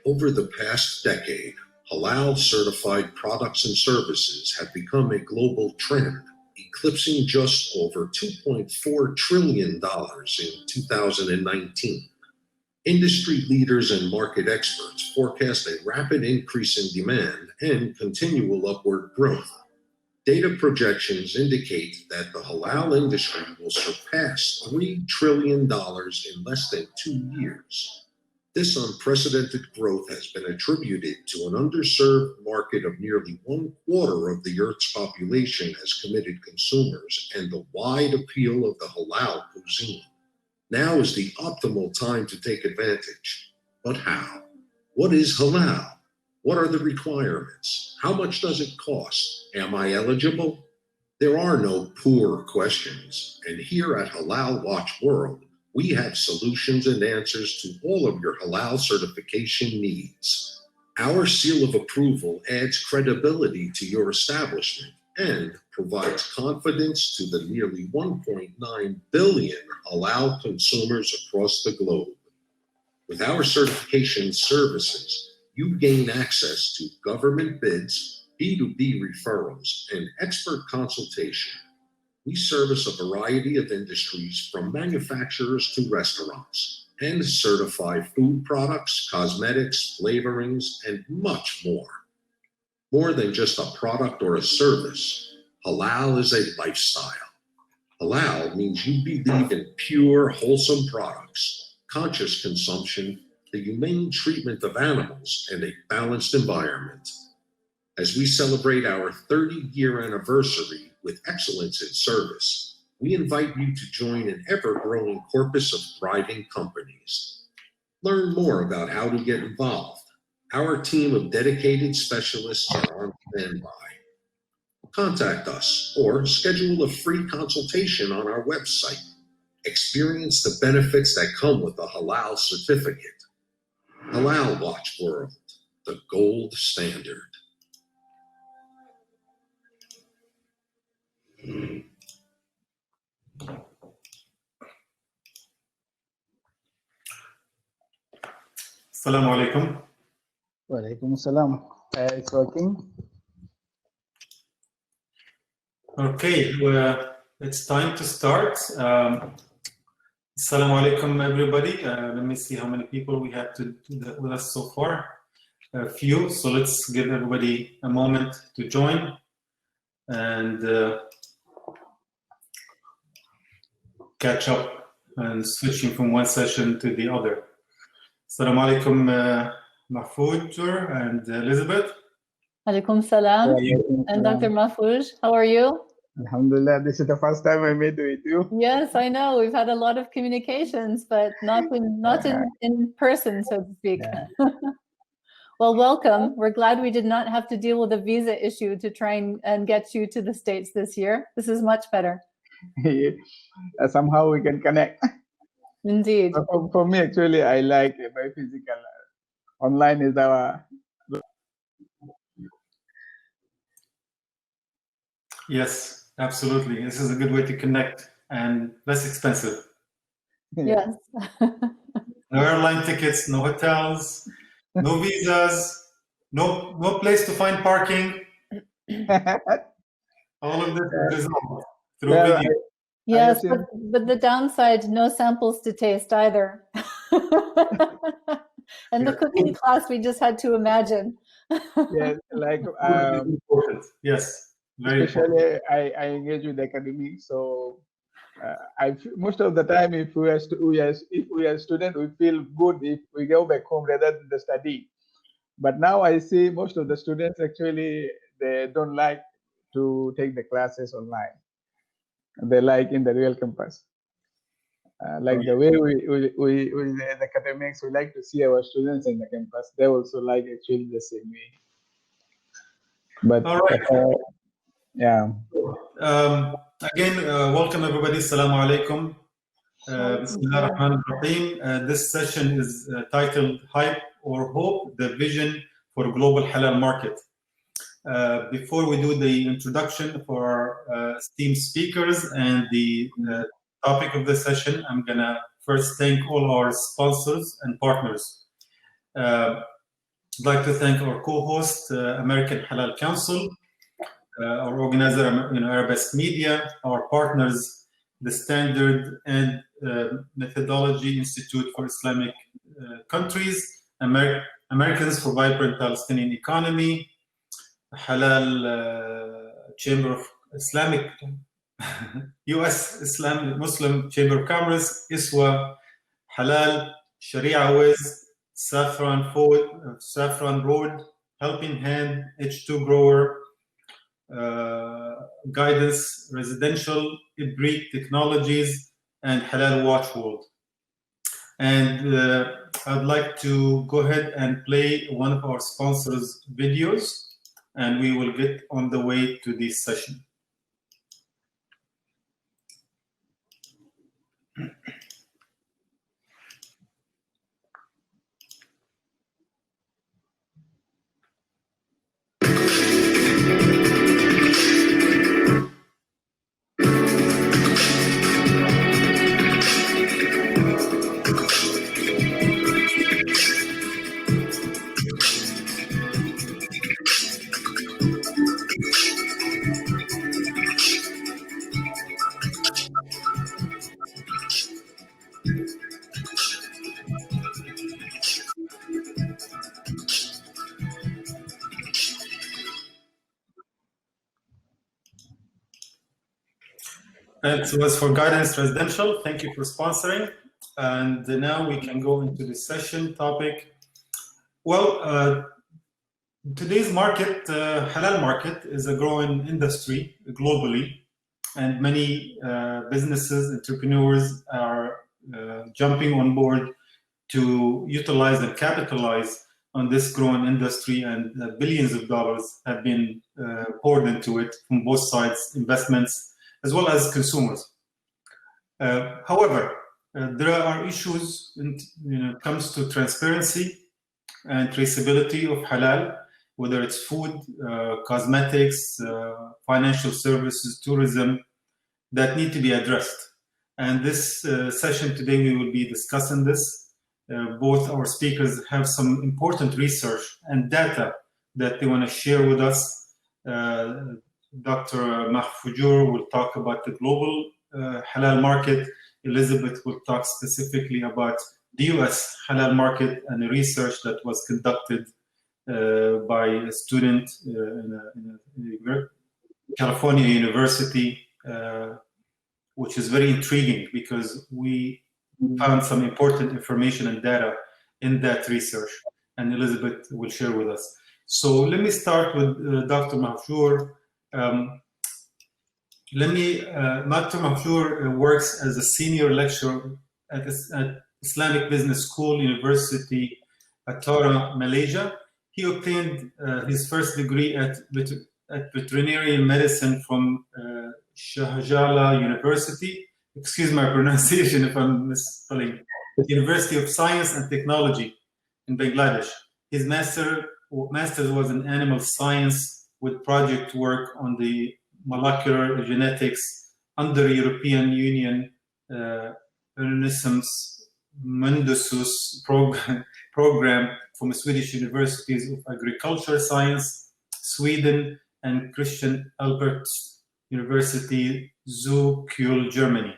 Over the past decade, halal certified products and services have become a global trend, eclipsing just over $2.4 trillion in 2019. Industry leaders and market experts forecast a rapid increase in demand and continual upward growth. Data projections indicate that the halal industry will surpass $3 trillion in less than 2 years. This unprecedented growth has been attributed to an underserved market of nearly 1/4 of the Earth's population as committed consumers and the wide appeal of the halal cuisine. Now is the optimal time to take advantage. But how? What is halal? What are the requirements? How much does it cost? Am I eligible? There are no poor questions, and here at Halal Watch World, we have solutions and answers to all of your halal certification needs. Our seal of approval adds credibility to your establishment and provides confidence to the nearly 1.9 billion halal consumers across the globe. With our certification services, you gain access to government bids, B2B referrals, and expert consultation. We service a variety of industries from manufacturers to restaurants and certify food products, cosmetics, flavorings, and much more. More than just a product or a service, halal is a lifestyle. Halal means you believe in pure, wholesome products, conscious consumption, the humane treatment of animals, and a balanced environment. As we celebrate our 30-year anniversary with excellence in service, we invite you to join an ever-growing corpus of thriving companies. Learn more about how to get involved. Our team of dedicated specialists are on standby. Contact us or schedule a free consultation on our website. Experience the benefits that come with a halal certificate. Halal Watch World, the gold standard. Assalamu alaikum. Wa alaikum assalam. It's working. Okay, well, it's time to start. Assalamu alaikum, everybody. Let me see how many people we have with us so far. A few, so let's give everybody a moment to join and catch up and switching from one session to the other. Assalamu alaikum, Mahfoud and Elizabeth. Alaikum salam. And Dr. Mahfouz, how are you? Alhamdulillah, this is the first time I met with you. Yes, I know. We've had a lot of communications, but not in person, so to speak. Yeah. Well, welcome. We're glad we did not have to deal with a visa issue to try and get you to the States this year. This is much better. Somehow we can connect. Indeed. For me, actually, I like my physical. Online is our. Yes, absolutely. This is a good way to connect and less expensive. Yes. No airline tickets, no hotels, no visas, no place to find parking. All of this is resolved through video. Yes, but the downside, no samples to taste either. And the cooking class we just had to imagine. Yes, like yes. Especially, I engage with academics, so most of the time, if we are students, we feel good if we go back home rather than the study. But now I see most of the students actually they don't like to take the classes online. They like in the real campus. Like the way we the academics, we like to see our students in the campus. They also like actually the same way. But all right. Yeah. Again, welcome everybody. Assalamu alaikum. Bismillah ar-Rahman ar-Rahim. This session is titled Hype or Hope, the Vision for Global Halal Market. Before we do the introduction for our esteemed speakers and the topic of the session, I'm going to first thank all our sponsors and partners. I'd like to thank our co-host, American Halal Council, our organizer, Arabesque Media, our partners, the Standard and Methodology Institute for Islamic Countries, Americans for Vibrant Palestinian Economy, Halal Chamber of Islamic, U.S. Islamic Muslim Chamber of Commerce, ISWA, Halal, Sharia Wiz, Saffron Road, Helping Hand, H2 Grower, Guidance Residential, Ibrik Technologies, and Halal Watch World. And I'd like to go ahead and play one of our sponsors' videos, and we will get on the way to this session. It was for Guidance Residential. Thank you for sponsoring. And now we can go into the session topic. Well, today's market, halal market, is a growing industry globally, and many businesses, entrepreneurs are jumping on board to utilize and capitalize on this growing industry, and billions of dollars have been poured into it from both sides, investments as well as consumers. However, there are issues when it comes to transparency and traceability of halal, whether it's food, cosmetics, financial services, tourism, that need to be addressed. And this session today, we will be discussing this. Both our speakers have some important research and data that they want to share with us. Dr. Mahfoujur will talk about the global halal market. Elizabeth will talk specifically about the US halal market and the research that was conducted by a student in California University, which is very intriguing because we found some important information and data in that research, and Elizabeth will share with us. So let me start with Dr. Mahfoujur. Dr. Mahfoujur works as a senior lecturer at Islamic Business School, University Atara, Malaysia. He obtained his first degree at veterinary medicine from Shahjala University. Excuse my pronunciation if I'm misspelling. University of Science and Technology in Bangladesh. His master's was in animal science with project work on the molecular genetics under European Union Erasmus Mundus program from Swedish Universities of Agriculture Science, Sweden, and Christian Albert University, Zürich, Germany.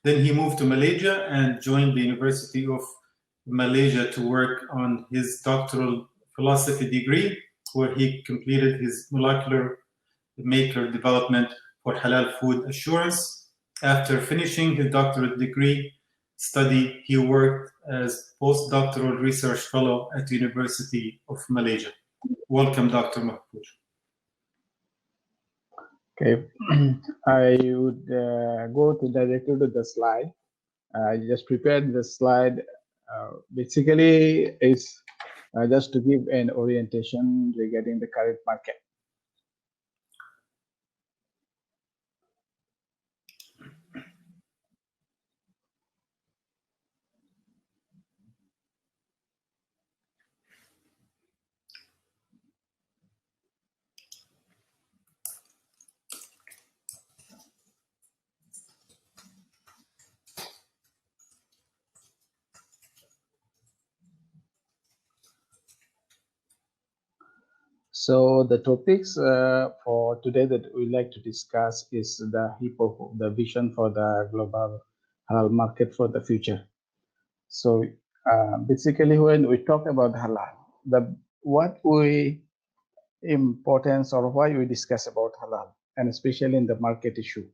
Then he moved to Malaysia and joined the University of Malaysia to work on his doctoral philosophy degree, where he completed his molecular maker development for halal food assurance. After finishing his doctorate degree study, he worked as postdoctoral research fellow at the University of Malaysia. Welcome, Dr. Mahfoujur. Okay, I would go directly to the slide. I just prepared the slide. Basically, it's just to give an orientation regarding the current market. So the topics for today that we like to discuss is the the vision for the global halal market for the future. So basically, when we talk about halal, what we importance or why we discuss about halal, and especially in the market issue.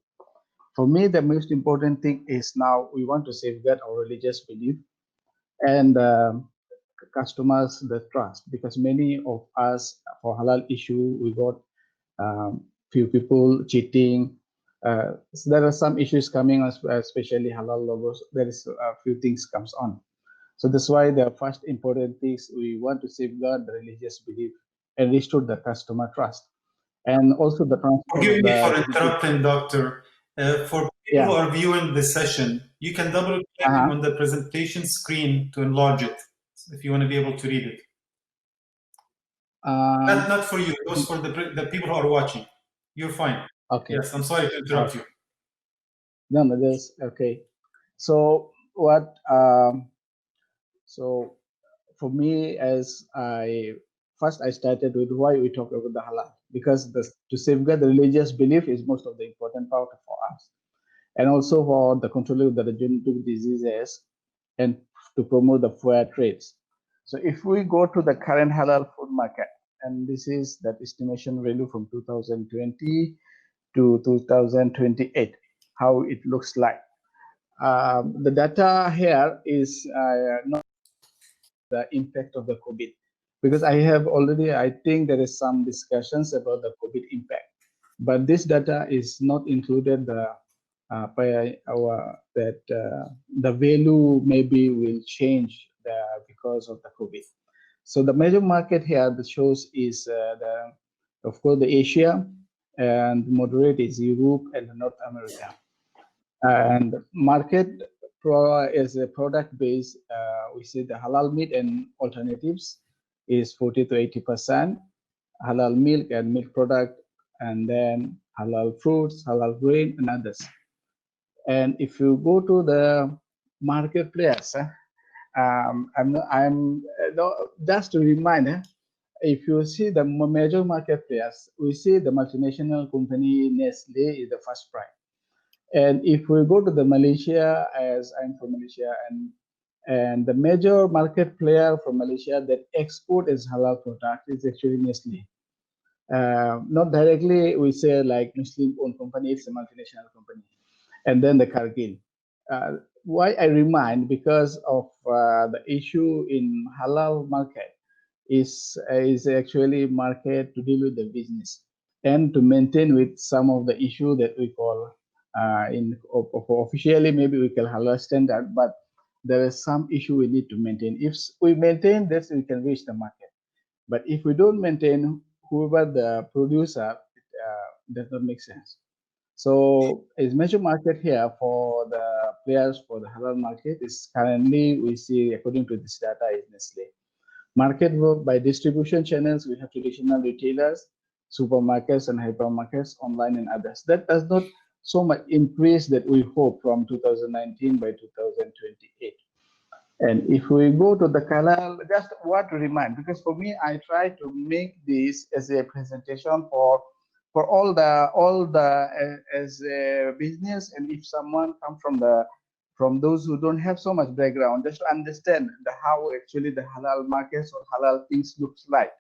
For me, the most important thing is now we want to safeguard our religious belief and customers the trust, because many of us for halal issue we got few people cheating. So there are some issues coming, especially halal logos. There is a few things comes on. So that's why the first important things we want to safeguard the religious belief and restore the customer trust, and also the transfer Forgive of me for the interrupting, Doctor. For people who are viewing the session, you can double click on the presentation screen to enlarge it if you want to be able to read it. Not for you, those for the people who are watching. You're fine. Okay. Yes, I'm sorry to interrupt you. No, that's okay. So what? So for me, as I started with why we talk about the halal, because to safeguard the religious belief is most of the important part for us, and also for the control of the genetic diseases and to promote the fair trades. So if we go to the current halal food market, and this is that estimation value from 2020 to 2028, how it looks like. The data here is not the impact of the COVID, because I think there is some discussions about the COVID impact, but this data is not included the value maybe will change because of the COVID. So the major market here that shows is of course the Asia, and moderate is Europe and North America. And market is a product base. We see the halal meat and alternatives is 40 to 80%, halal milk and milk product, and then halal fruits, halal grain, and others. And if you go to the marketplace, just to remind, if you see the major marketplace, we see the multinational company Nestle is the first prize. And if we go to the Malaysia, as I'm from Malaysia, and the major market player from Malaysia that export is halal product is actually Nestle. Not directly, we say like Muslim-owned company, it's a multinational company. And then the Cargill. Why I remind, because of the issue in halal market is actually market to deal with the business and to maintain with some of the issue that we call officially maybe we call halal standard, but there is some issue we need to maintain. If we maintain this, we can reach the market. But if we don't maintain, whoever the producer, it does not make sense. So a major market here for the players for the halal market is currently, we see according to this data, is Nestle. Market work by distribution channels, we have traditional retailers, supermarkets and hypermarkets, online and others. That does not so much increase that we hope from 2019 by 2028. And if we go to the halal, just what to remind, because for me, I try to make this as a presentation for all the as a business, and if someone comes from those who don't have so much background, just to understand how actually the halal markets or halal things looks like.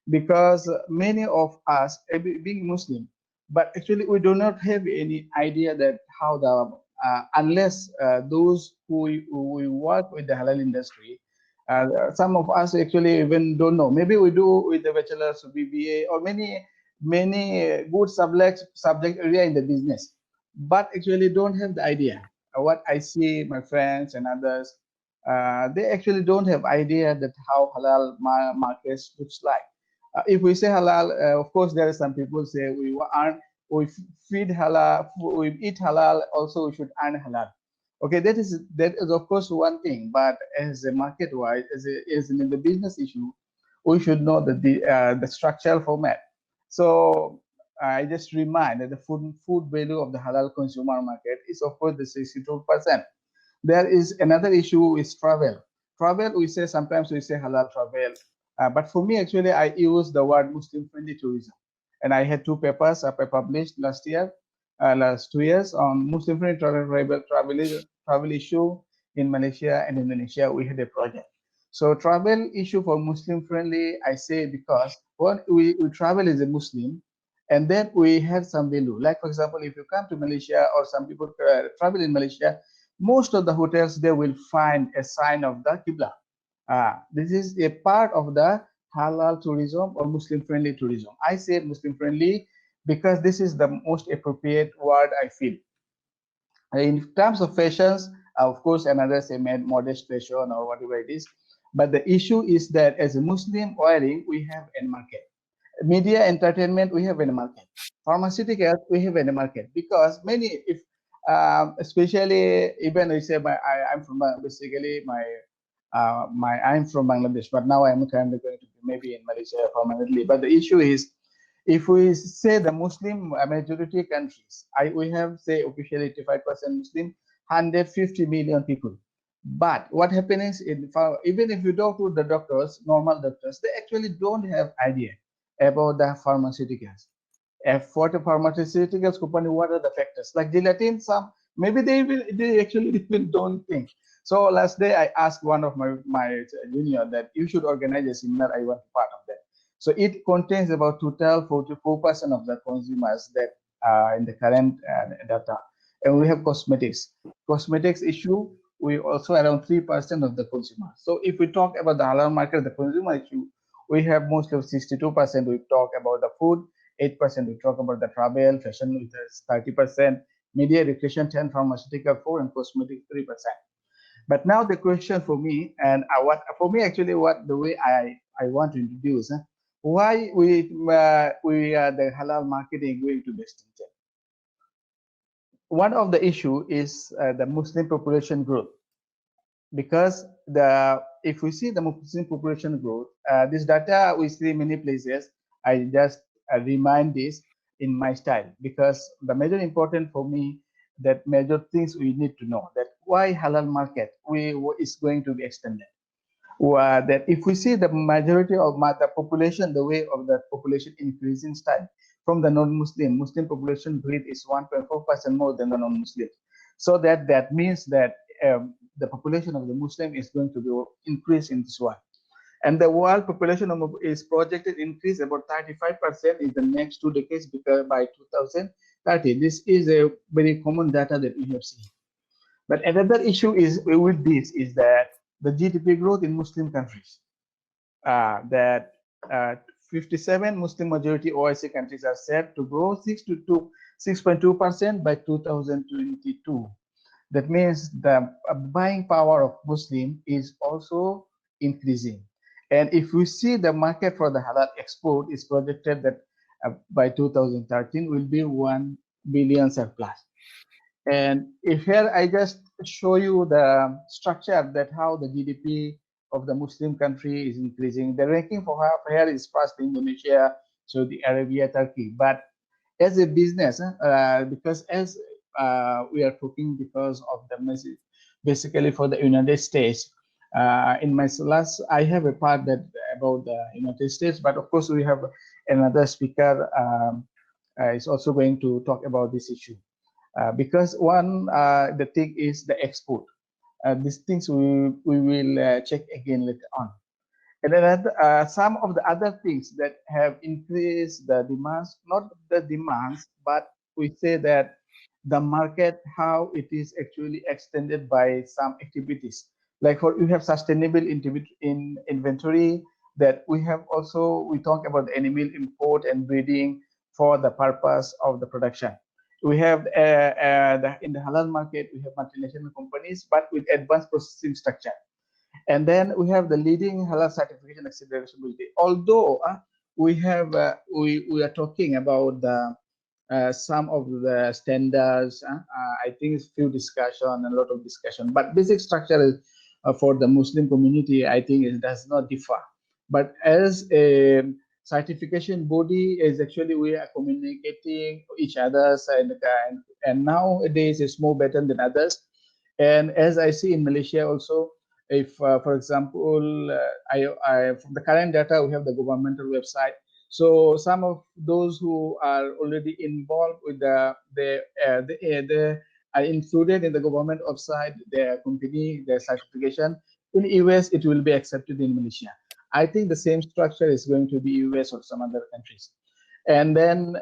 Because many of us, being Muslim, but actually we do not have any idea that how the unless those who work with the halal industry, some of us actually even don't know. Maybe we do with the bachelor's or BBA or many good subject area in the business, but actually don't have the idea. What I see, my friends and others, they actually don't have idea that how halal markets looks like. If we say halal, of course, there are some people say we feed halal, we eat halal, also we should earn halal. Okay, that is of course one thing, but as a market-wise, as in the business issue, we should know the structural format. So I just remind that the food value of the halal consumer market is of course the 62%. There is another issue is travel. Travel, we say sometimes we say halal travel. But for me, actually, I use the word Muslim-friendly tourism. And I had two papers I published last 2 years on Muslim-friendly travel issue in Malaysia and Indonesia. We had a project. So travel issue for Muslim-friendly, I say because when we travel as a Muslim, and then we have some value. Like, for example, if you come to Malaysia or some people travel in Malaysia, most of the hotels, they will find a sign of the Qibla. This is a part of the halal tourism or Muslim-friendly tourism. I say Muslim-friendly because this is the most appropriate word I feel. In terms of fashions, of course, another say modest fashion or whatever it is. But the issue is that as a Muslim wearing, we have a market. Media entertainment, we have a market. Pharmaceuticals, we have a market because many, if especially even I say I'm from basically I'm from Bangladesh, but now I'm currently going to be maybe in Malaysia permanently. But the issue is, if we say the Muslim majority countries, we have say officially 85% Muslim, 150 million people. But what happens in even if you talk to the doctors, normal doctors, they actually don't have idea about the pharmaceuticals. For the pharmaceuticals company, what are the factors? Like gelatin, some maybe they actually even don't think. So last day I asked one of my junior that you should organize a seminar. I want part of that. So it contains about total 44% of the consumers that in the current data. And we have cosmetics. Cosmetics issue, we also around 3% of the consumers. So if we talk about the halal market, the consumer issue, we have mostly 62%. We talk about the food, 8%. We talk about the travel, fashion with 30%, media, education 10%, pharmaceutical 4%, and cosmetics 3%. But now the question for me, and what for me actually, what the way I want to introduce, why we the halal marketing going to be extended. One of the issue is the Muslim population growth, because if we see the Muslim population growth, this data we see many places. I just remind this in my style because the major important for me, that major things we need to know, that why halal market is going to be extended. That if we see the majority of the population, the way of the population increasing style from the non-Muslim, Muslim population growth is 1.4% more than the non-Muslim. So that means that the population of the Muslim is going to be increase in this one. And the world population is projected increase about 35% in the next 2 decades, because by 2030. This is a very common data that we have seen. But another issue is with this is that the GDP growth in Muslim countries, that 57 Muslim majority OIC countries are set to grow 6.2% by 2022. That means the buying power of Muslim is also increasing. And if we see the market for the halal export is projected that by 2013 will be 1 billion surplus. And if here I just show you the structure, that how the GDP of the Muslim country is increasing. The ranking for here is first Indonesia, Saudi Arabia, Turkey. But as a business, because as we are talking because of the message, basically for the United States. In my last, I have a part that about the United States, but of course we have another speaker is also going to talk about this issue. Because one, the thing is the export. These things we will check again later on. And then some of the other things that have increased the demands, not the demands, but we say that the market, how it is actually extended by some activities. Like for we have sustainable in inventory, that we have also, we talk about the animal import and breeding for the purpose of the production. We have in the halal market, we have multinational companies, but with advanced processing structure. And then we have the leading halal certification accessibility. Although we have we are talking about the some of the standards, I think it's few discussion and a lot of discussion. But basic structure is, for the Muslim community, I think it does not differ. But as a certification body, is actually we are communicating each others, and nowadays it's more better than others. And as I see in Malaysia also, If, for example, from the current data, we have the governmental website. So some of those who are already involved with they are included in the government website, their company, their certification. In US, it will be accepted in Malaysia. I think the same structure is going to be US or some other countries. And then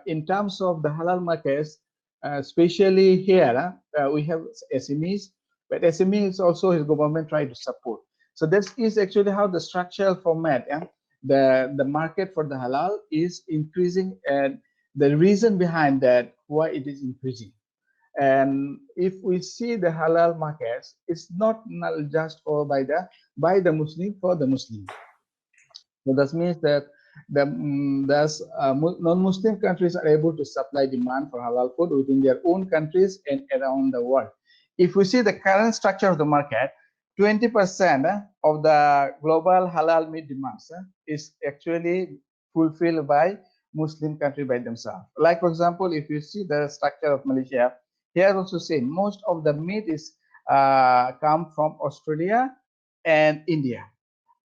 in terms of the halal markets, especially here, we have SMEs, but SMEs also his government try to support. So this is actually how the structural format, the market for the halal is increasing, and the reason behind that, why it is increasing. And if we see the halal markets, it's not just for by the Muslim, for the Muslim. So that means that non-Muslim countries are able to supply demand for halal food within their own countries and around the world. If we see the current structure of the market, 20% of the global halal meat demands is actually fulfilled by Muslim country by themselves. Like, for example, if you see the structure of Malaysia, here also say most of the meat is come from Australia and India.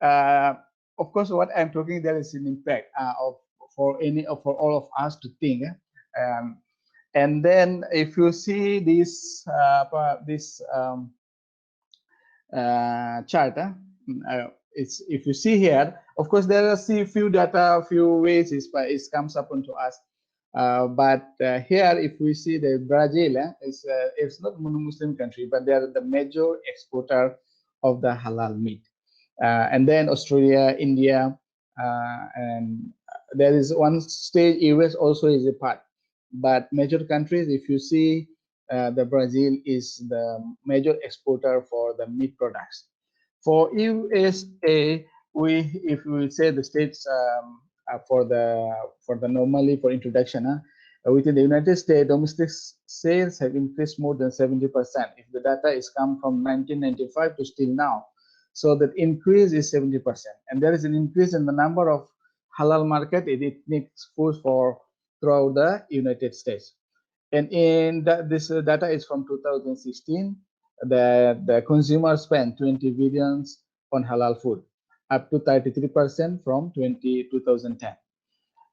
Of course, what I'm talking there is an impact for all of us to think. And then if you see this chart, if you see here, of course there are few data, few ways it comes up onto us. But here, if we see the Brazil, it's not a Muslim country, but they are the major exporter of the halal meat. And then Australia, India, and there is one stage US also is a part. But major countries, if you see, the Brazil is the major exporter for the meat products. For USA, if we say the states for the normally for introduction, within the United States, domestic sales have increased more than 70%. If the data is come from 1995 to still now. So that increase is 70%, and there is an increase in the number of halal market ethnic foods throughout the United States. And in this data is from 2016, the consumer spent 20 billions on halal food, up to 33% from 2010.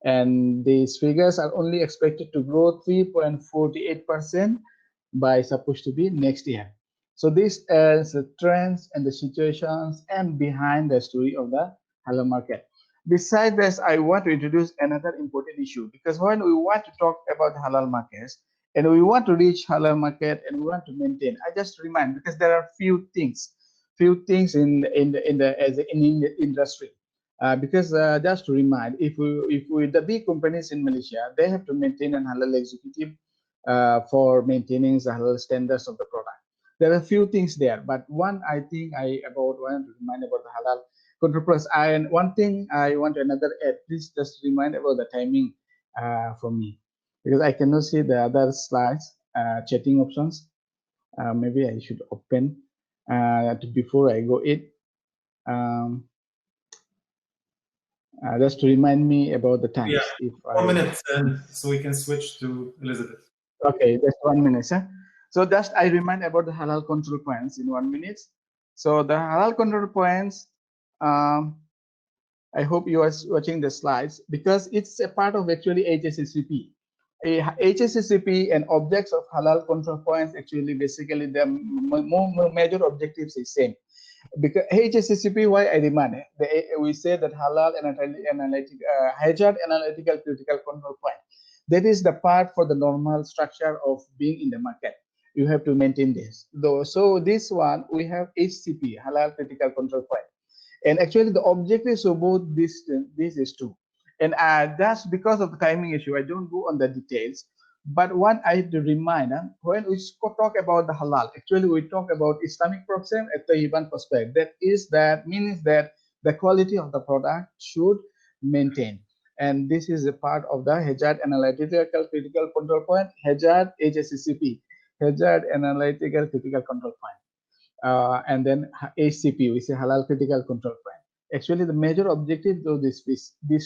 And these figures are only expected to grow 3.48% by supposed to be next year. So this is the trends and the situations and behind the story of the halal market. Besides this, I want to introduce another important issue, because when we want to talk about halal markets and we want to reach halal market and we want to maintain, I just remind, because there are few things in the industry. Because just to remind, if the big companies in Malaysia, they have to maintain an halal executive for maintaining the halal standards of the product. There are a few things there, but one I think I want to remind about the halal control process. And one thing I want another add, please just remind about the timing for me, because I cannot see the other slides, chatting options. Maybe I should open before I go it. Just to remind me about the times. Yeah, if 4 minutes, and so we can switch to Elizabeth. Okay, just 1 minute. So just I remind about the halal control points in 1 minute. So the halal control points, I hope you are watching the slides, because it's a part of actually HACCP. HACCP and objects of halal control points, actually basically the major objectives is same. Because HACCP, why I remind it, we say that halal hazard analytical critical control point. That is the part for the normal structure of being in the market. You have to maintain this. So this one, we have HCP, halal critical control point. And actually the objectives of both these is two. And that's because of the timing issue. I don't go on the details. But one I have to remind, when we talk about the halal, actually we talk about Islamic proxem at the Iban perspective. That means that the quality of the product should maintain. And this is a part of the hazard analytical critical control point, hazard HACCP, hazard analytical critical control point. And then HCP, we say halal critical control point. Actually, the major objective of these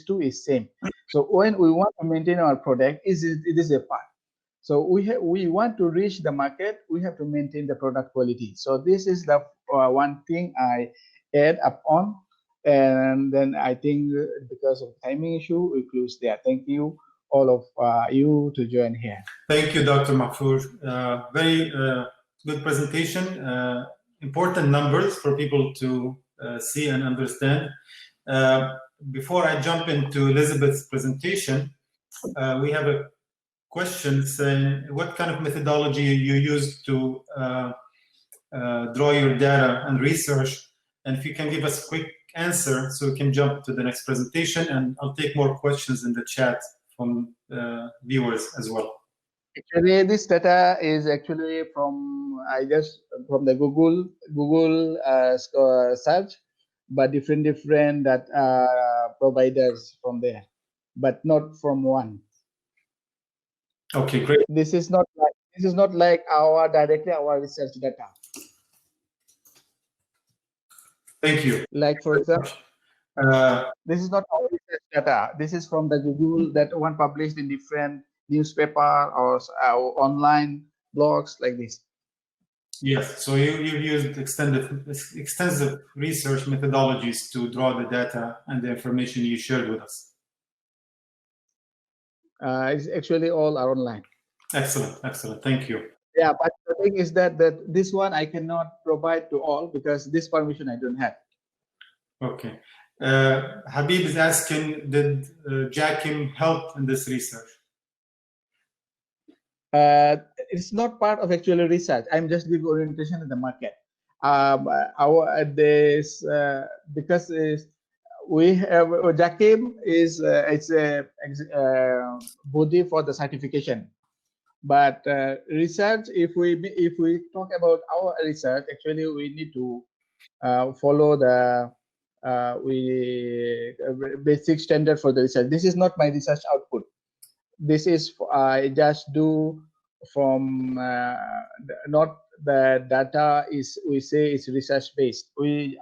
two is same. So when we want to maintain our product, it is a part. So we want to reach the market. We have to maintain the product quality. So this is the one thing I add up on. And then I think because of timing issue, we close there. Thank you, all of you, to join here. Thank you, Dr. Mahfouz. Very good presentation. Important numbers for people to see and understand. Before I jump into Elizabeth's presentation, we have a question saying, what kind of methodology you use to draw your data and research? And if you can give us a quick answer so we can jump to the next presentation, and I'll take more questions in the chat from viewers as well. Actually, this data is actually from the Google search, but different that providers from there, but not from one. Okay, great. This is not like our research data. Thank you. Like for example, this is not our research data. This is from the Google that one published in different newspaper or online blogs like this. Yes, so you've used extensive research methodologies to draw the data and the information you shared with us. It's actually all are online. Excellent, excellent. Thank you. Yeah, but the thing is that this one I cannot provide to all because this permission I don't have. Okay. Habib is asking, did JACIM help in this research? It's not part of actual research. I'm just giving orientation in the market. Because we have JACIM is it's a body for the certification. But research, if we talk about our research, actually we need to follow the basic standard for the research. This is not my research output. This is I just do from not the data is we say it's research based. We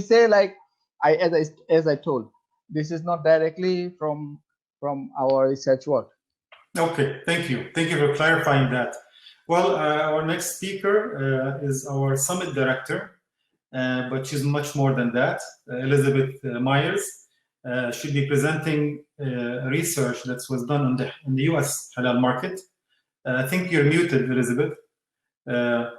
say like as I told, this is not directly from our research work. Okay, thank you. Thank you for clarifying that. Well, our next speaker is our summit director, but she's much more than that. Elizabeth Myers. She'll be presenting research that was done in the US halal market. I think you're muted, Elizabeth. Let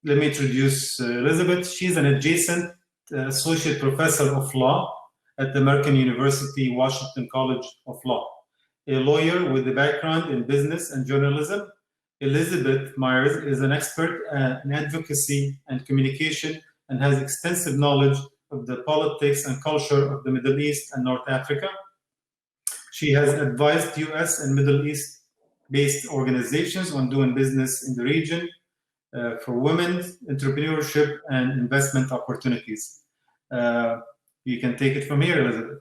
me introduce Elizabeth. She's an adjacent associate professor of law at the American University Washington College of Law. A lawyer with a background in business and journalism, Elizabeth Myers is an expert in advocacy and communication and has extensive knowledge of the politics and culture of the Middle East and North Africa. She has advised US and Middle East-based organizations on doing business in the region for women, entrepreneurship, and investment opportunities. You can take it from here, Elizabeth.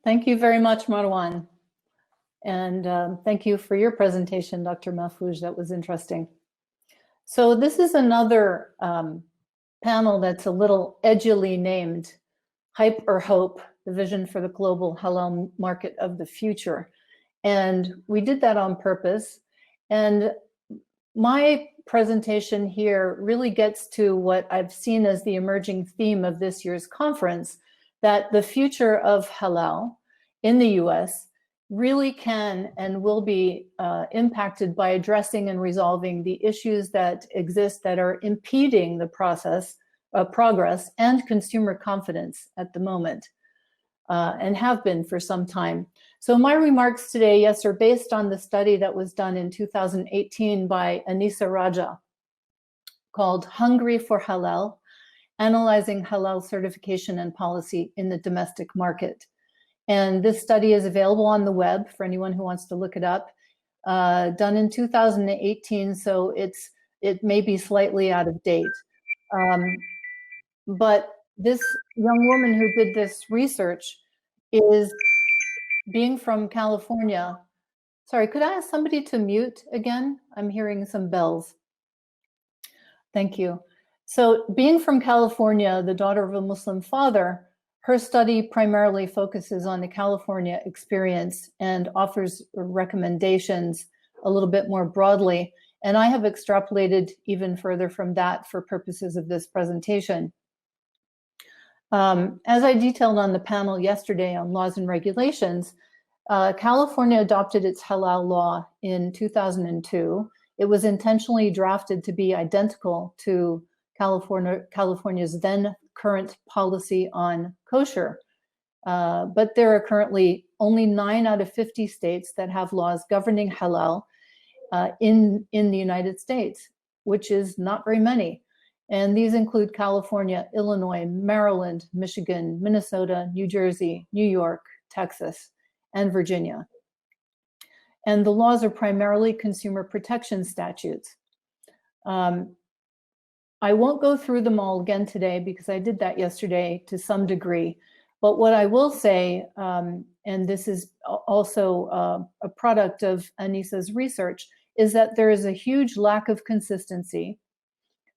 Thank you very much, Marwan. And thank you for your presentation, Dr. Mahfouz. That was interesting. So this is another panel that's a little edgily named Hype or Hope, the Vision for the Global Halal Market of the Future. And we did that on purpose. And my presentation here really gets to what I've seen as the emerging theme of this year's conference, that the future of halal in the US really can and will be impacted by addressing and resolving the issues that exist that are impeding the process of progress and consumer confidence at the moment, and have been for some time. So my remarks today, yes, are based on the study that was done in 2018 by Anisa Raja called Hungry for Halal, Analyzing Halal Certification and Policy in the Domestic Market. And this study is available on the web for anyone who wants to look it up. Done in 2018, so it may be slightly out of date. But this young woman who did this research is, being from California. Sorry, could I ask somebody to mute again? I'm hearing some bells. Thank you. So being from California, the daughter of a Muslim father, her study primarily focuses on the California experience and offers recommendations a little bit more broadly. And I have extrapolated even further from that for purposes of this presentation. As I detailed on the panel yesterday on laws and regulations, California adopted its halal law in 2002. It was intentionally drafted to be identical to California's then current policy on kosher. But there are currently only 9 out of 50 states that have laws governing halal in the United States, which is not very many. And these include California, Illinois, Maryland, Michigan, Minnesota, New Jersey, New York, Texas, and Virginia. And the laws are primarily consumer protection statutes. I won't go through them all again today because I did that yesterday to some degree. But what I will say, and this is also a product of Anissa's research, is that there is a huge lack of consistency.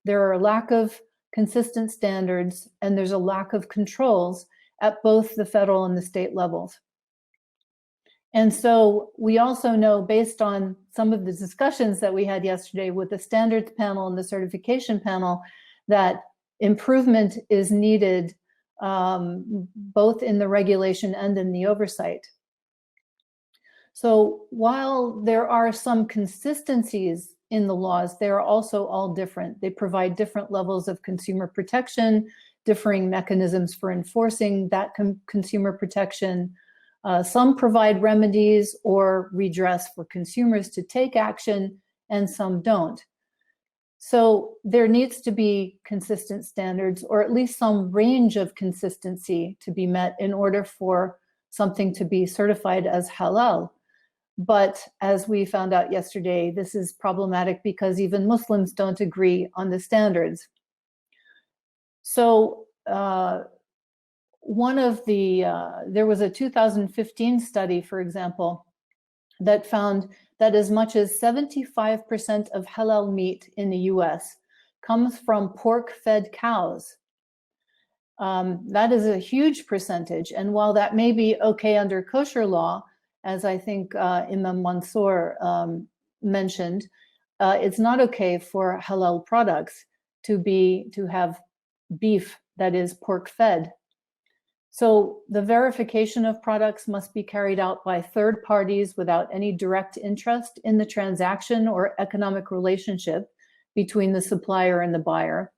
There are a lack of consistent standards, and there's a lack of controls at both the federal and the state levels. And so we also know, based on some of the discussions that we had yesterday with the standards panel and the certification panel, that improvement is needed both in the regulation and in the oversight. So while there are some consistencies in the laws, they are also all different. They provide different levels of consumer protection, differing mechanisms for enforcing that consumer protection. Some provide remedies or redress for consumers to take action, and some don't. So there needs to be consistent standards, or at least some range of consistency to be met in order for something to be certified as halal. But as we found out yesterday, this is problematic because even Muslims don't agree on the standards. So there was a 2015 study, for example, that found that as much as 75% of halal meat in the US comes from pork-fed cows. That is a huge percentage. And while that may be okay under kosher law, as I think Imam Mansour mentioned, it's not okay for halal products to have beef that is pork-fed. So the verification of products must be carried out by third parties without any direct interest in the transaction or economic relationship between the supplier and the buyer.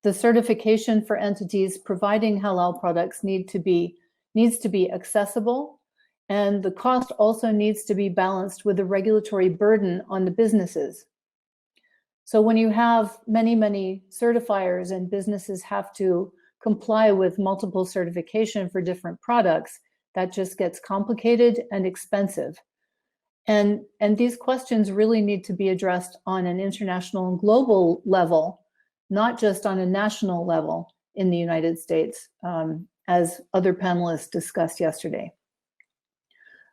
The certification for entities providing halal products needs to be accessible, and the cost also needs to be balanced with the regulatory burden on the businesses. So when you have many, many certifiers and businesses have to comply with multiple certification for different products, that just gets complicated and expensive. And these questions really need to be addressed on an international and global level, not just on a national level in the United States, as other panelists discussed yesterday.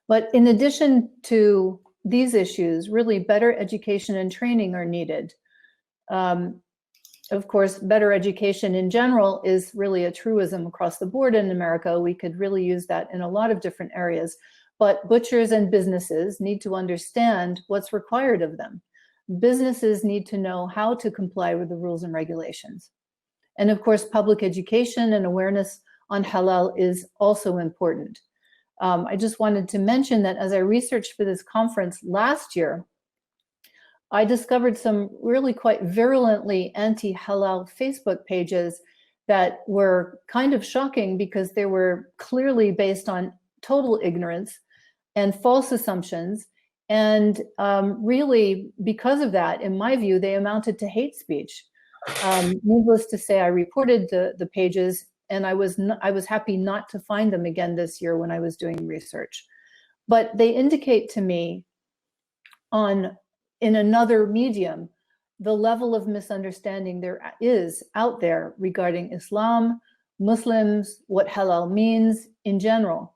But in addition to these issues, really better education and training are needed. Of course, better education in general is really a truism across the board in America. We could really use that in a lot of different areas. But butchers and businesses need to understand what's required of them. Businesses need to know how to comply with the rules and regulations. And of course, public education and awareness on halal is also important. I just wanted to mention that as I researched for this conference last year, I discovered some really quite virulently anti-halal Facebook pages that were kind of shocking because they were clearly based on total ignorance and false assumptions. And really, because of that, in my view, they amounted to hate speech. Needless to say, I reported the pages, and I was happy not to find them again this year when I was doing research. But they indicate to me in another medium, the level of misunderstanding there is out there regarding Islam, Muslims, what halal means in general.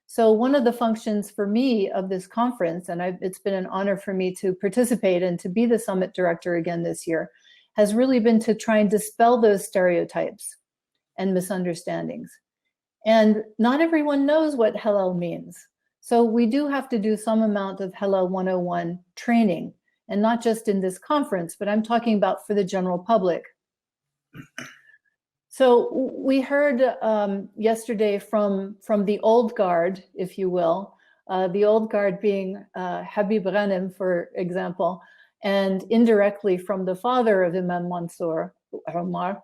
So one of the functions for me of this conference, and it's been an honor for me to participate and to be the summit director again this year, has really been to try and dispel those stereotypes and misunderstandings. And not everyone knows what halal means. So we do have to do some amount of Halal 101 training, and not just in this conference, but I'm talking about for the general public. So we heard yesterday from the old guard, if you will, the old guard being Habib Ghanem, for example, and indirectly from the father of Imam Mansour, Omar,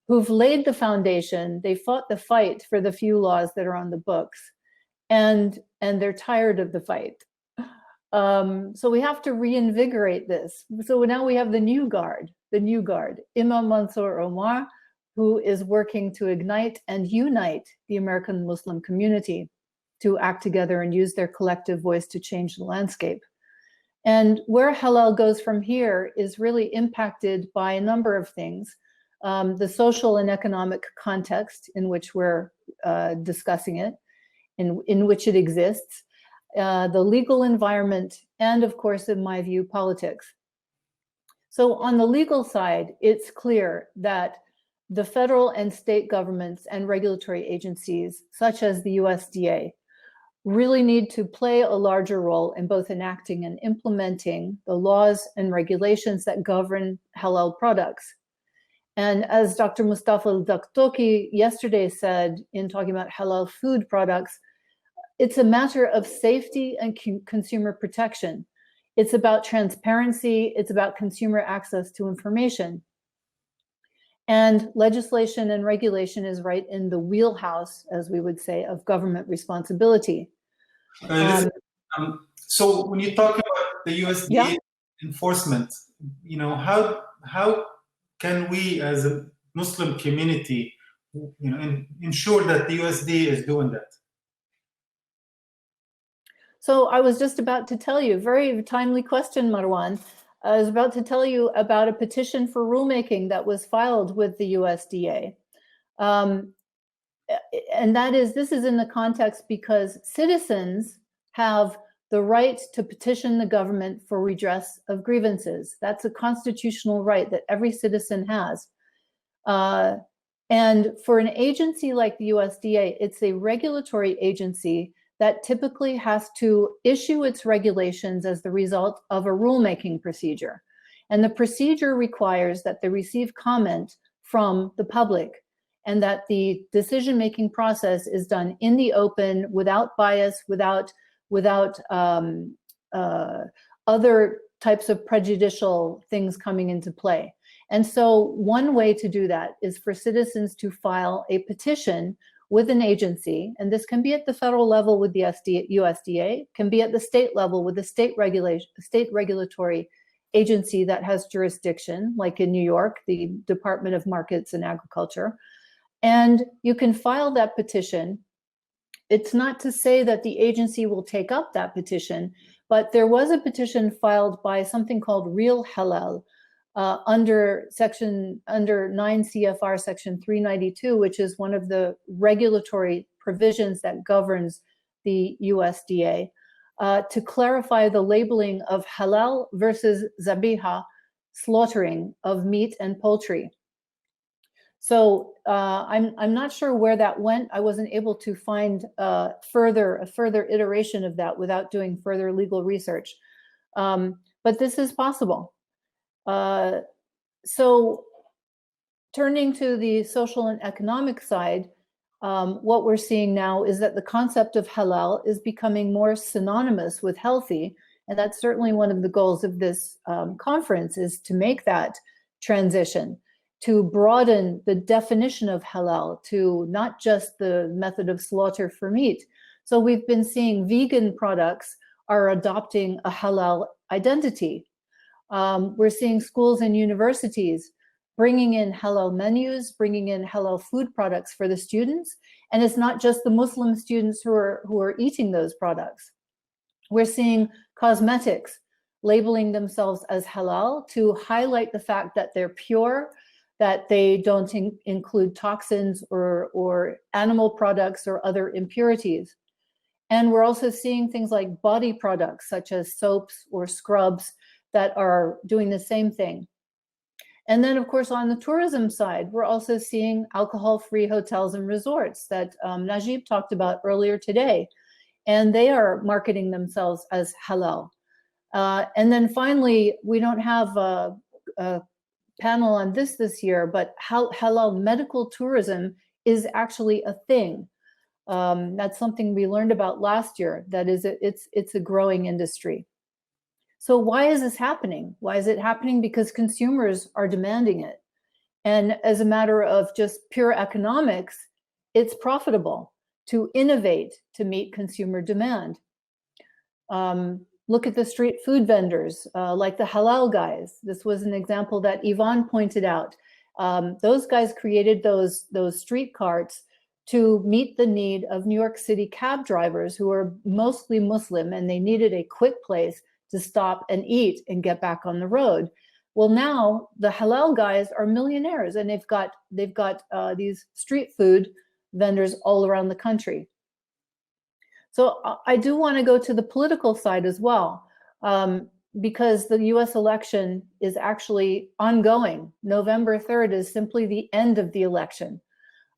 who've laid the foundation. They fought the fight for the few laws that are on the books, and they're tired of the fight. So we have to reinvigorate this. So now we have the new guard, Imam Mansour Omar, who is working to ignite and unite the American Muslim community to act together and use their collective voice to change the landscape. And where halal goes from here is really impacted by a number of things. The social and economic context in which we're discussing it, in which it exists, the legal environment, and of course, in my view, politics. So on the legal side, it's clear that the federal and state governments and regulatory agencies, such as the USDA, really need to play a larger role in both enacting and implementing the laws and regulations that govern halal products. And as Dr. Mustafa Al-Daktoki yesterday said in talking about halal food products, it's a matter of safety and consumer protection. It's about transparency. It's about consumer access to information. And legislation and regulation is right in the wheelhouse, as we would say, of government responsibility. So when you talk about the USDA enforcement, you know, how can we as a Muslim community, you know, ensure that the USDA is doing that? So I was just about to tell you, very timely question, Marwan. I was about to tell you about a petition for rulemaking that was filed with the USDA. And that is, this is in the context because citizens have the right to petition the government for redress of grievances. That's a constitutional right that every citizen has. And for an agency like the USDA, it's a regulatory agency that typically has to issue its regulations as the result of a rulemaking procedure. And the procedure requires that they receive comment from the public and that the decision-making process is done in the open, without bias, without other types of prejudicial things coming into play. And so one way to do that is for citizens to file a petition with an agency, and this can be at the federal level with the USDA, can be at the state level with the state regulatory agency that has jurisdiction, like in New York, the Department of Markets and Agriculture. And you can file that petition. It's not to say that the agency will take up that petition, but there was a petition filed by something called Real Halal, under 9 CFR section 392, which is one of the regulatory provisions that governs the USDA, to clarify the labeling of halal versus zabiha, slaughtering of meat and poultry. So I'm not sure where that went. I wasn't able to find a further iteration of that without doing further legal research. But this is possible. So turning to the social and economic side, what we're seeing now is that the concept of halal is becoming more synonymous with healthy. And that's certainly one of the goals of this conference, is to make that transition, to broaden the definition of halal to not just the method of slaughter for meat. So we've been seeing vegan products are adopting a halal identity. We're seeing schools and universities bringing in halal menus, bringing in halal food products for the students. And it's not just the Muslim students who are eating those products. We're seeing cosmetics labeling themselves as halal to highlight the fact that they're pure, that they don't include toxins or animal products or other impurities. And we're also seeing things like body products, such as soaps or scrubs, that are doing the same thing. And then, of course, on the tourism side, we're also seeing alcohol-free hotels and resorts that Najib talked about earlier today. and they are marketing themselves as halal. And then finally, we don't have a panel on this year, but halal medical tourism is actually a thing. That's something we learned about last year. That is, it's a growing industry. So why is this happening? Why is it happening? Because consumers are demanding it. And as a matter of just pure economics, it's profitable to innovate to meet consumer demand. Look at the street food vendors, like the Halal guys. This was an example that Yvonne pointed out. Those guys created those street carts to meet the need of New York City cab drivers who are mostly Muslim, and they needed a quick place to stop and eat and get back on the road. Well, now the Halal guys are millionaires, and they've got these street food vendors all around the country. So I do want to go to the political side as well, because the US election is actually ongoing. November 3rd is simply the end of the election.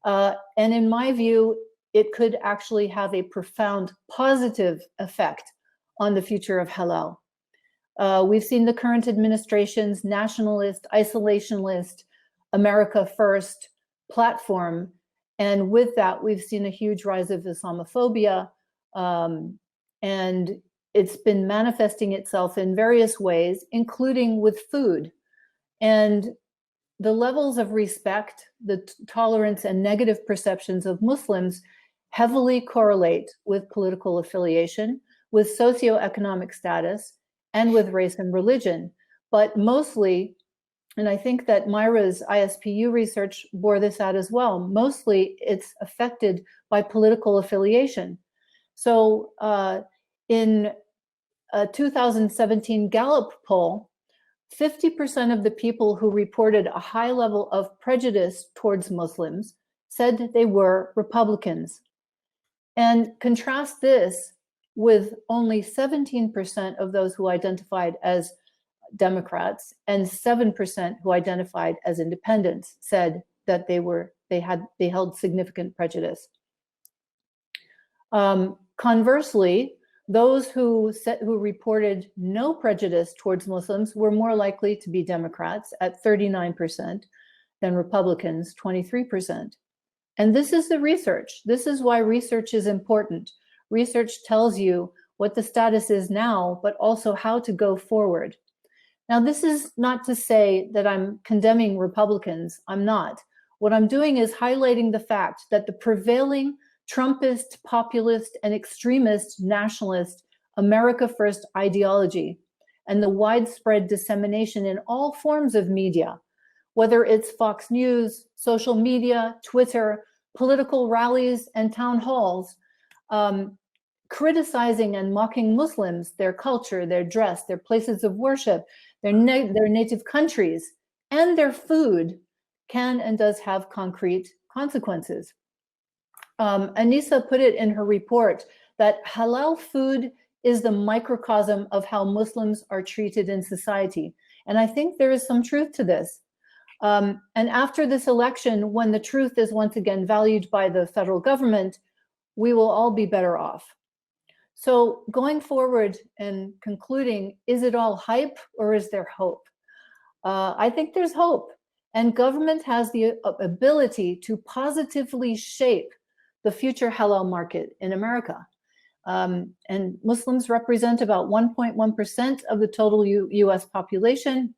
And in my view, it could actually have a profound positive effect on the future of halal. We've seen the current administration's nationalist, isolationist, America First platform. And with that, we've seen a huge rise of Islamophobia. And it's been manifesting itself in various ways, including with food. And the levels of respect, the tolerance and negative perceptions of Muslims heavily correlate with political affiliation, with socioeconomic status, and with race and religion. But mostly, and I think that Myra's ISPU research bore this out as well, mostly it's affected by political affiliation. So in a 2017 Gallup poll, 50% of the people who reported a high level of prejudice towards Muslims said they were Republicans. And contrast this with only 17% of those who identified as Democrats and 7% who identified as independents said that they held significant prejudice. Conversely, those who reported no prejudice towards Muslims were more likely to be Democrats at 39% than Republicans, 23%. And this is the research. This is why research is important. Research tells you what the status is now, but also how to go forward. Now, this is not to say that I'm condemning Republicans. I'm not. What I'm doing is highlighting the fact that the prevailing Trumpist, populist, and extremist nationalist America First ideology and the widespread dissemination in all forms of media, whether it's Fox News, social media, Twitter, political rallies, and town halls, criticizing and mocking Muslims, their culture, their dress, their places of worship, their native countries, and their food can and does have concrete consequences. Anissa put it in her report that halal food is the microcosm of how Muslims are treated in society. And I think there is some truth to this. And after this election, when the truth is once again valued by the federal government, we will all be better off. So going forward and concluding, is it all hype or is there hope? I think there's hope. And government has the ability to positively shape the future halal market in America. And Muslims represent about 1.1% of the total US population.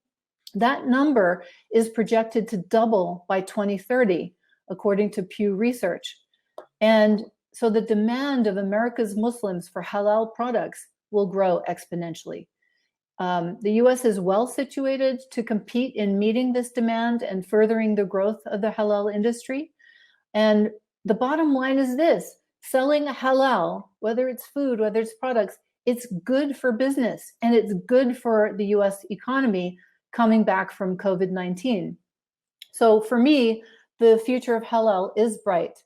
That number is projected to double by 2030, according to Pew Research. And so the demand of America's Muslims for halal products will grow exponentially. The US is well situated to compete in meeting this demand and furthering the growth of the halal industry. And the bottom line is this: selling halal, whether it's food, whether it's products, it's good for business and it's good for the US economy coming back from COVID-19. So for me, the future of halal is bright.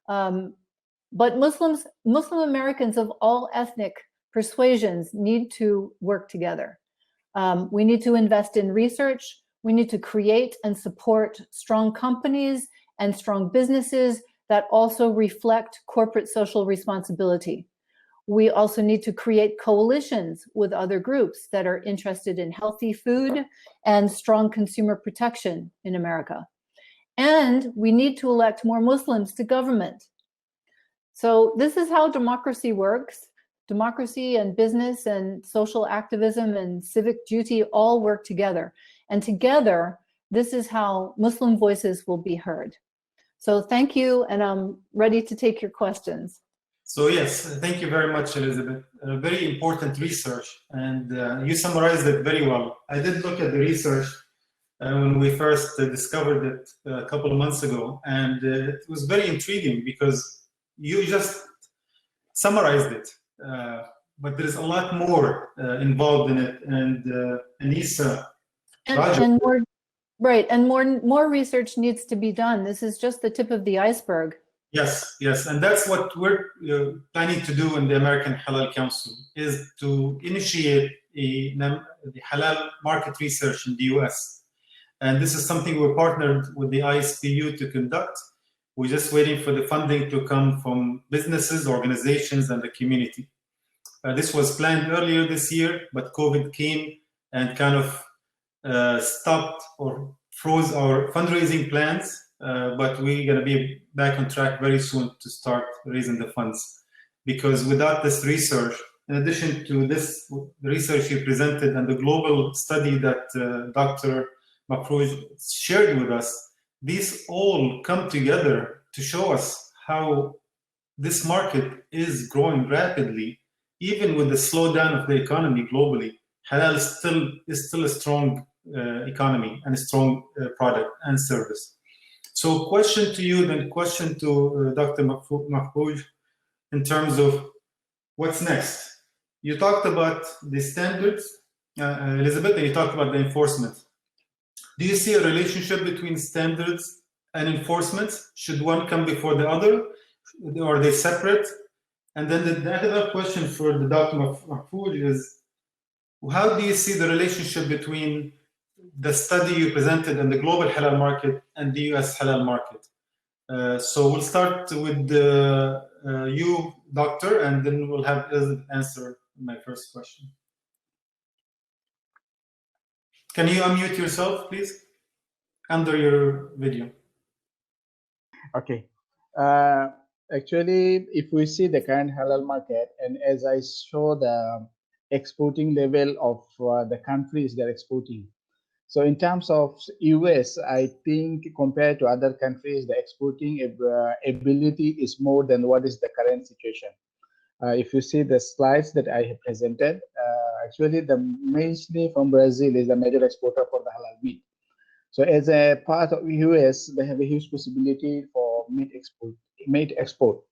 But Muslim Americans of all ethnic persuasions need to work together. We need to invest in research. We need to create and support strong companies and strong businesses that also reflect corporate social responsibility. We also need to create coalitions with other groups that are interested in healthy food and strong consumer protection in America. And we need to elect more Muslims to government. So this is how democracy works. Democracy and business and social activism and civic duty all work together. And together, this is how Muslim voices will be heard. So thank you, and I'm ready to take your questions. So yes, thank you very much, Elizabeth. Very important research, and you summarized it very well. I did look at the research when we first discovered it a couple of months ago, and it was very intriguing because you just summarized it. But there is a lot more involved in it, and Anissa, and more, right, and more research needs to be done. This is just the tip of the iceberg. Yes, yes, and that's what we're planning to do in the American Halal Council, is to initiate the halal market research in the US. And this is something we're partnered with the ISPU to conduct. We're just waiting for the funding to come from businesses, organizations, and the community. This was planned earlier this year, but COVID came and kind of stopped or froze our fundraising plans. But we're going to be back on track very soon to start raising the funds. Because without this research, in addition to this research you presented and the global study that Dr. Mahfouz shared with us, these all come together to show us how this market is growing rapidly. Even with the slowdown of the economy globally, halal is still a strong economy and a strong product and service. So question to you, then question to Dr. Mahfouz in terms of what's next. You talked about the standards, Elizabeth, and you talked about the enforcement. Do you see a relationship between standards and enforcement? Should one come before the other? Or are they separate? And then the other question for the Dr. Mahfouz is, how do you see the relationship between the study you presented and the global halal market and the US halal market? So we'll start with you, Doctor, and then we'll have Elizabeth answer my first question. Can you unmute yourself, please, under your video? Okay. Actually, if we see the current halal market, and as I show the exporting level of the countries they're exporting. So in terms of US, I think compared to other countries, the exporting ability is more than what is the current situation. If you see the slides that I have presented, actually the mainly from Brazil is a major exporter for the halal meat. So as a part of US, they have a huge possibility for meat export.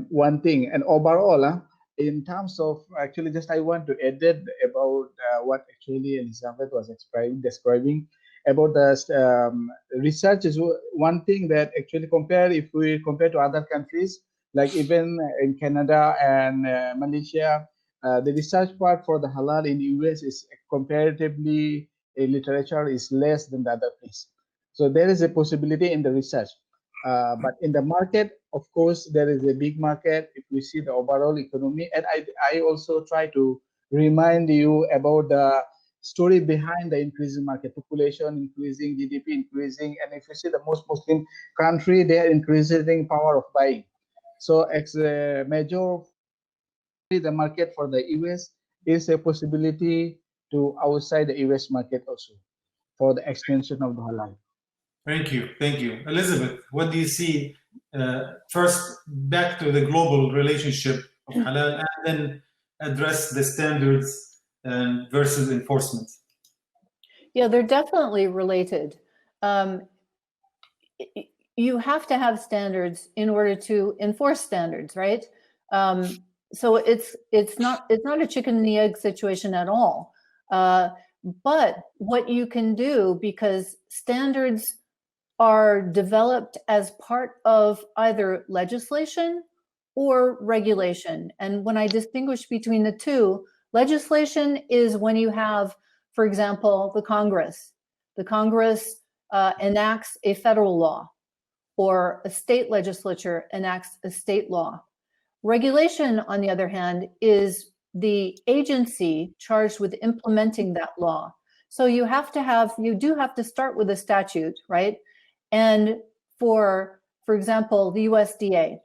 One thing, and overall, in terms of actually, just I want to add about what actually Elizabeth was describing about the research is one thing that actually if we compare to other countries, like even in Canada and Malaysia, the research part for the halal in the US is comparatively literature is less than the other place. So there is a possibility in the research. But in the market, of course, there is a big market if we see the overall economy. And I also try to remind you about the story behind the increasing market, population increasing, GDP increasing. And if you see the most Muslim country, they are increasing power of buying. So as a major, the market for the US is a possibility to outside the US market also for the extension of the halal. Thank you. Thank you. Elizabeth, what do you see? First, back to the global relationship of halal, and then address the standards versus enforcement. Yeah, they're definitely related. You have to have standards in order to enforce standards, right? So it's not a chicken and the egg situation at all. But what you can do, because standards are developed as part of either legislation or regulation. And when I distinguish between the two, legislation is when you have, for example, the Congress. The Congress enacts a federal law, or a state legislature enacts a state law. Regulation, on the other hand, is the agency charged with implementing that law. So you do have to start with a statute, right? And for example, the USDA.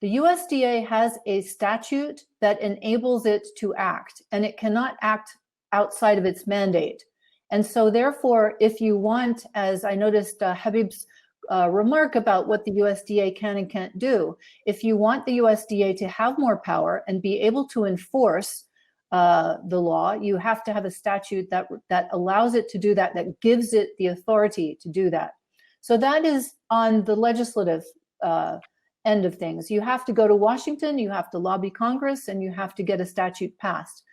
The USDA has a statute that enables it to act, and it cannot act outside of its mandate. And so therefore, if you want, as I noticed Habib's remark about what the USDA can and can't do, if you want the USDA to have more power and be able to enforce the law, you have to have a statute that allows it to do that, that gives it the authority to do that. So that is on the legislative end of things. You have to go to Washington, you have to lobby Congress, and you have to get a statute passed.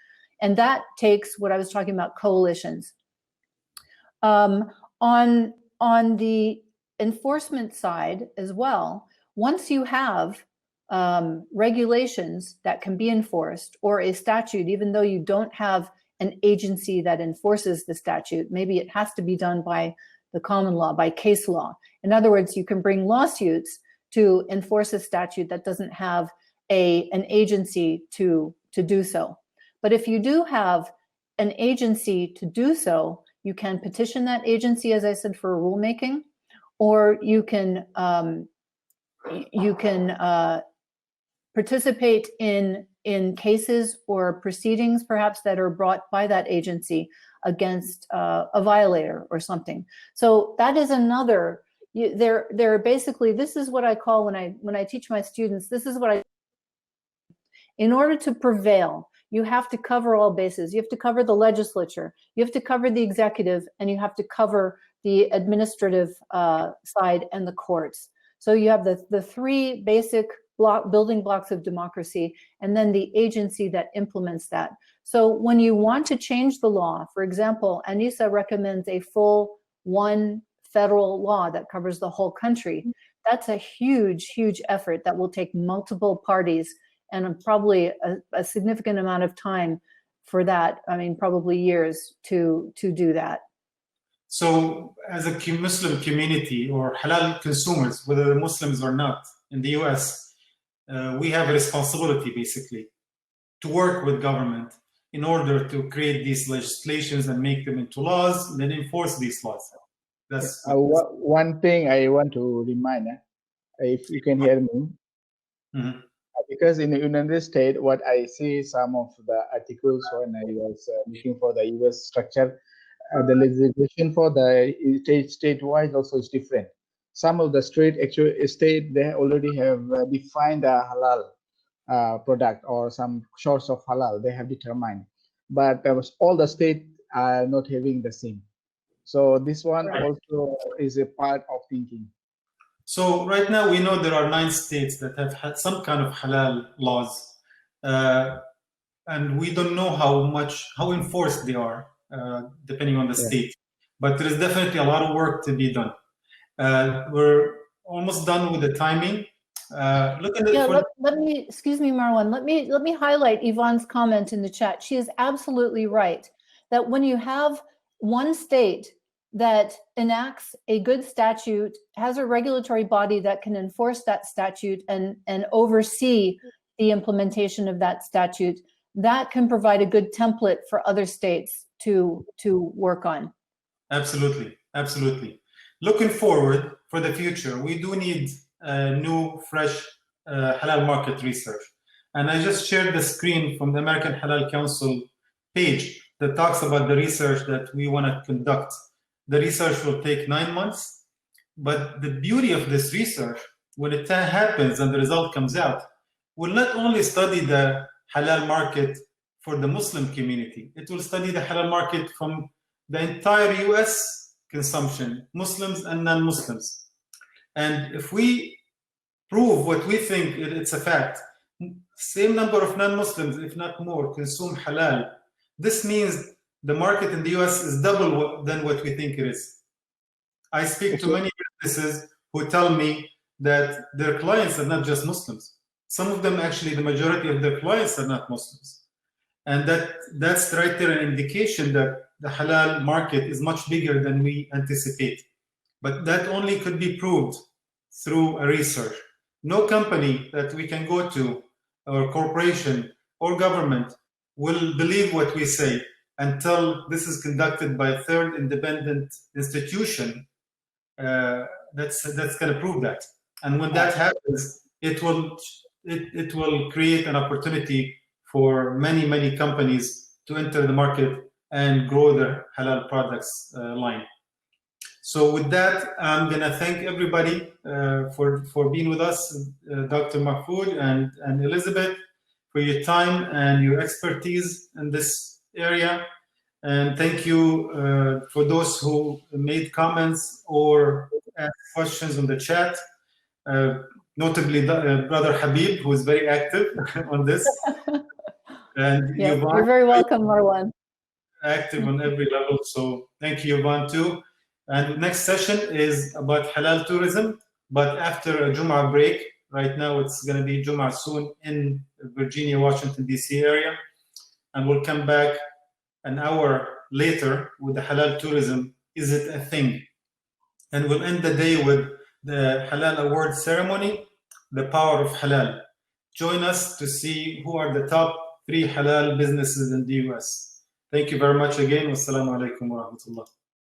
And that takes what I was talking about, coalitions. On the enforcement side as well, once you have regulations that can be enforced, or a statute, even though you don't have an agency that enforces the statute, maybe it has to be done by the common law, by case law. In other words, you can bring lawsuits to enforce a statute that doesn't have an agency to do so. But if you do have an agency to do so, you can petition that agency, as I said, for rulemaking, or you can participate in cases or proceedings, perhaps, that are brought by that agency against a violator or something. So that is another. They're basically, this is what I call, when I teach my students, this is what in order to prevail, you have to cover all bases. You have to cover the legislature, you have to cover the executive, and you have to cover the administrative side and the courts. So you have the three basic building blocks of democracy, and then the agency that implements that. So when you want to change the law, for example, Anissa recommends a full one federal law that covers the whole country. That's a huge, huge effort that will take multiple parties and probably a significant amount of time for that. I mean, probably years to do that. So as a Muslim community or halal consumers, whether they're Muslims or not, in the US, we have a responsibility basically to work with government in order to create these legislations and make them into laws and then enforce these laws. That's one thing I want to remind, if you can hear me. Mm-hmm. Because in the United States, what I see some of the articles when I was looking for the US structure, the legislation for the statewide also is different. Some of the state they already have defined a halal product or some sorts of halal they have determined, but all the states are not having the same. So this one also is a part of thinking. So right now we know there are 9 states that have had some kind of halal laws, and we don't know how enforced they are, depending on the state. But there is definitely a lot of work to be done. We're almost done with the timing. Excuse me, Marwan. Let me highlight Yvonne's comment in the chat. She is absolutely right that when you have one state that enacts a good statute, has a regulatory body that can enforce that statute and oversee the implementation of that statute, that can provide a good template for other states to work on. Absolutely, absolutely. Looking forward for the future, we do need new, fresh halal market research. And I just shared the screen from the American Halal Council page that talks about the research that we want to conduct. The research will take 9 months, but the beauty of this research, when it happens and the result comes out, will not only study the halal market for the Muslim community, it will study the halal market from the entire US consumption, Muslims and non-Muslims. And if we prove what we think it's a fact, same number of non-Muslims, if not more, consume halal, this means the market in the US is double than what we think it is. I speak to many businesses who tell me that their clients are not just Muslims. Some of them, actually, the majority of their clients are not Muslims. And that's right there an indication that the halal market is much bigger than we anticipate. But that only could be proved through a research. No company that we can go to or corporation or government will believe what we say until this is conducted by a third independent institution that's going to prove that. And when that happens, it will create an opportunity for many companies to enter the market and grow their halal products line. So with that, I'm going to thank everybody for being with us, Dr. Mahfoud and Elizabeth, for your time and your expertise in this area. And thank you for those who made comments or asked questions on the chat, notably Brother Habib, who is very active on this. And Yeah, Yvonne, you're very welcome, Marwan. Active on every level. So thank you, Yvonne, too. And the next session is about halal tourism, but after a Jum'ah break. Right now, it's going to be Jum'ah soon in Virginia, Washington, D.C. area. And we'll come back an hour later with the halal tourism. Is it a thing? And we'll end the day with the Halal Award ceremony, the power of halal. Join us to see who are the top 3 halal businesses in the US. Thank you very much again. Wassalamu alaikum wa rahmatullah.